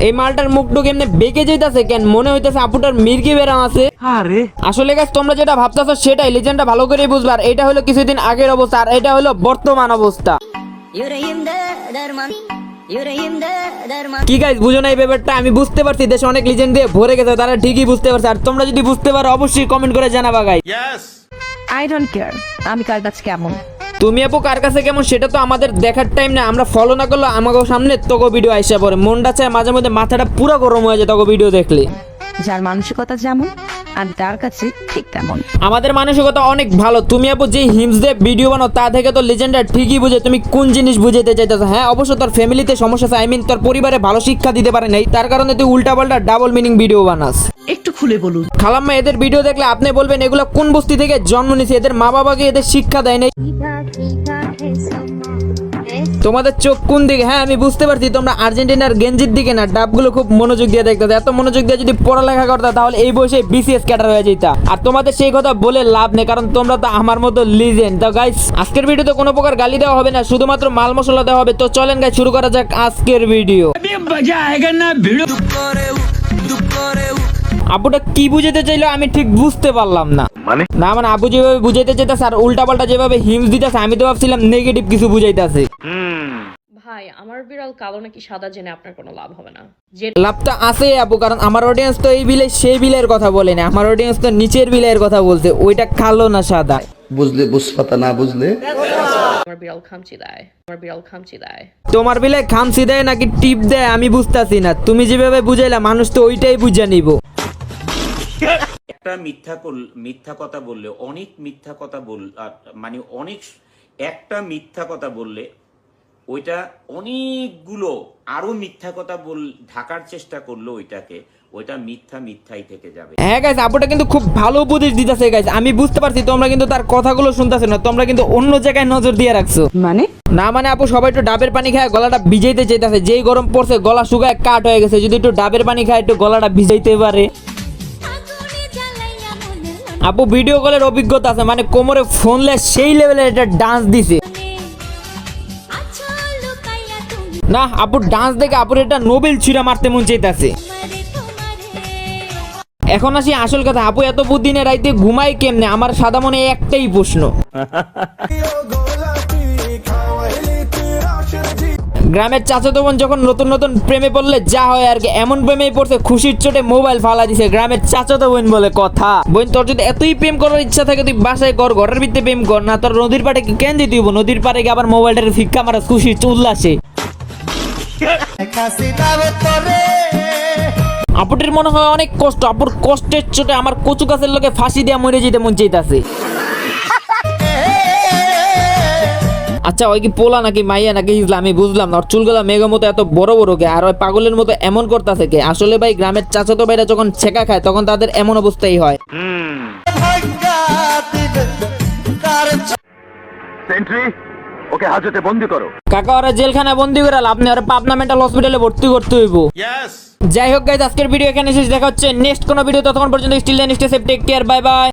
এই মালটার মুখটুক এমনি বেঁকে যেতেছে কেন? মনে হইতেছে আপুটার মির্গি বেরাম আছে। আরে আসলে গাইস তোমরা যেটা ভাবতেছো সেটাই, লিজেন্ডটা ভালো করে বুঝবে। আর এটা হলো কিছুদিন আগের অবস্থা, আর এটা হলো বর্তমান অবস্থা। কি গাইস বুঝো না এই ব্যাপারটা? আমি বুঝতে পারছি দেশে অনেক লিজেন্ড দিয়ে ভরে গেছে, তারা ঠিকই বুঝতে পারছে। আর তোমরা যদি বুঝতে পারো অবশ্যই কমেন্ট করে জানাবা গাইস। আই ডোন্ট কেয়ার আমি কার কাছে কেমন। তুমি আপু কার কাছে কেমন সেটা তো আমাদের দেখার টাইম না। আমরা ফলো না করলে আমাকে সামনে তোকে ভিডিও আইসা পড়ে, মনটা চায় মাঝে মধ্যে মাথাটা পুরো গরম হয়ে যায় তোকে ভিডিও দেখলে। যার মানসিকতা যেমন আমি তার কাছে ঠিক তেমন। আমাদের মানসিকতা অনেক ভালো। তুমি আপু যে হিমস দিয়ে ভিডিও বানাও তা থেকে তো লিজেন্ডার ঠিকই বুঝে তুমি কোন জিনিস বুঝাইতে চাইতেছো। হ্যাঁ অবশ্য তোর ফ্যামিলিতে সমস্যা আছে, আই মিন তোর পরিবারে ভালো শিক্ষা দিতে পারে নাই, তার কারণে তুই উল্টা পাল্টা ডাবল মিনিং ভিডিও বানাস। একটু খুলে বলুন খালাম্মা এদের ভিডিও দেখলে আপনি বলবেন এগুলা কোন বস্তি থেকে জন্ম নিছে, এদের মা বাবাকে এদের শিক্ষা দেয় নাই। তোমাদের চোখ কোন দিকে? হ্যাঁ আমি বুঝতে পারছি তোমরা আর্জেন্টিনার গেঞ্জির দিকে না, ডাবগুলো খুব মনোযোগ দিয়ে দেখতে। এত মনোযোগ দিয়ে যদি পড়ালেখা করতে তাহলে এই বয়সে বিসিএস ক্যাডার হয়ে যেতা। আর তোমাদের সেই কথা বলে লাভ নেই, কারণ তোমরা তো আমার মতো লিজেন্ড। তো গাইস আজকের ভিডিওতে কোনো প্রকার গালি দেওয়া হবে না, শুধুমাত্র মাল মশলা দেওয়া হবে। তো চলেন গাইস শুরু করা যাক আজকের ভিডিও। আপুটা কি বুঝাতে চাইলো আমি ঠিক বুঝতে পারলাম না। না মানে আপু যেভাবে বুঝাইতে চাইতেছে আর উল্টা পাল্টা যেভাবে হিমস দিতেছে, আমি তো ভাবছিলাম নেগেটিভ কিছু বুঝাইতেছে। ভাই আমার বিড়াল কালো নাকি সাদা জেনে আপনার কোনো লাভ হবে না। যে লাভটা আছে আপু, কারণ আমার অডিয়েন্স তো এই বিলে সেই বিলের কথা বলে না, আমার অডিয়েন্স তো নিচের বিলের কথা বলছে, ওইটা কালো না সাদা। বুঝলে বুঝপাতা না বুঝলে আমার বিড়াল খামচি দেয়, আমার বিড়াল খামচি দেয়। তোমার বিলে খামসি দেয় নাকি টিপ দেয় আমি বুঝতাছি না, তুমি যেভাবে বুঝাইলা মানুষ তো ওইটাই বুঝা নিব। একটা মিথ্যা কথা বললে অনেক মিথ্যা কথা মানে অনেক একটা মিথ্যা কথা বললে ওইটা অনেকগুলো আরো মিথ্যা কথা ঢাকার চেষ্টা করলো ওইটা মিথ্যাই থেকে যাবে। হ্যাঁ গাইস আপুটা কিন্তু খুব ভালো উপদেশ দিতেছে গাইস, আমি বুঝতে পারছি তোমরা কিন্তু তার কথাগুলো শুনতেছো না, তোমরা কিন্তু অন্য জায়গায় নজর দিয়ে রাখছো। মানে না মানে আপু সবাই একটু ডাবের পানি খায় গলাটা ভিজাইতে চাইতেছে, যেই গরম পড়ছে গলা শুকায় কাট হয়ে গেছে, যদি একটু ডাবের পানি খায় একটু গলাটা ভিজাইতে পারে। আপু ভিডিও কলের অভিজ্ঞতা আছে, মানে কোমরে ফোনলে সেই লেভেলের একটা ডান্স দিছে না। আপু ডান্স দেখে আপুর একটা নোবেল ছুঁড়া মারতে মন চাইতেছে। এখন আসি আসল কথা, আপু এত বুদ্ধিনে রাইতে ঘুমায় কেমনে? আমার সাদা মনে একটাই প্রশ্ন। গ্রামের চাচাতো বোন যখন নতুন নতুন প্রেমে পড়লে যা হয় আর কি, এমন প্রেমেই পড়ছে খুশির চোটে মোবাইল ফালা দিছে। গ্রামের চাচাতো বোন বলে কথা। বোন তোর যদি এতই প্রেম করার ইচ্ছা থাকে তুই বাসায় কর, ঘরের ভিতরে প্রেম কর না। তোর নদীর পাড়ে কেন যেতে হইব? নদীর পাড়ে গিয়ে আবার মোবাইলটার ফিক্কা মারা খুশির উল্লাসে। আপুটির মনে হয় অনেক কষ্ট, আপুর কষ্টের চোটে আমার কচু গাছের লোকে ফাঁসি দিয়ে মরে যেতে মন চাইতাছে। আচ্ছা ওই কি পোলা নাকি মাইয়া নাকি হিজলা আমি বুঝলাম না। ওর চুলগুলা মেঘের মতো এত বড় বড় কে, আর ওই পাগলের মতো এমন করতেছে কে? আসলে ভাই গ্রামের চাচাতো ভাইরা যখন ছেঁকা খায় তখন তাদের এমন অবস্থাই হয়। ওকে হাজতে বন্দি করো। কাকা ওরা জেলখানায় বন্দি করে আপনি ওরা পাবনা মেন্টাল হসপিটালে ভর্তি করতে হইব। যাই হোক গাইস আজকের ভিডিও এখানে শেষ, দেখা হচ্ছে নেক্সট কোনো ভিডিও। ততক্ষণ পর্যন্ত still then stay safe, take care, bye by.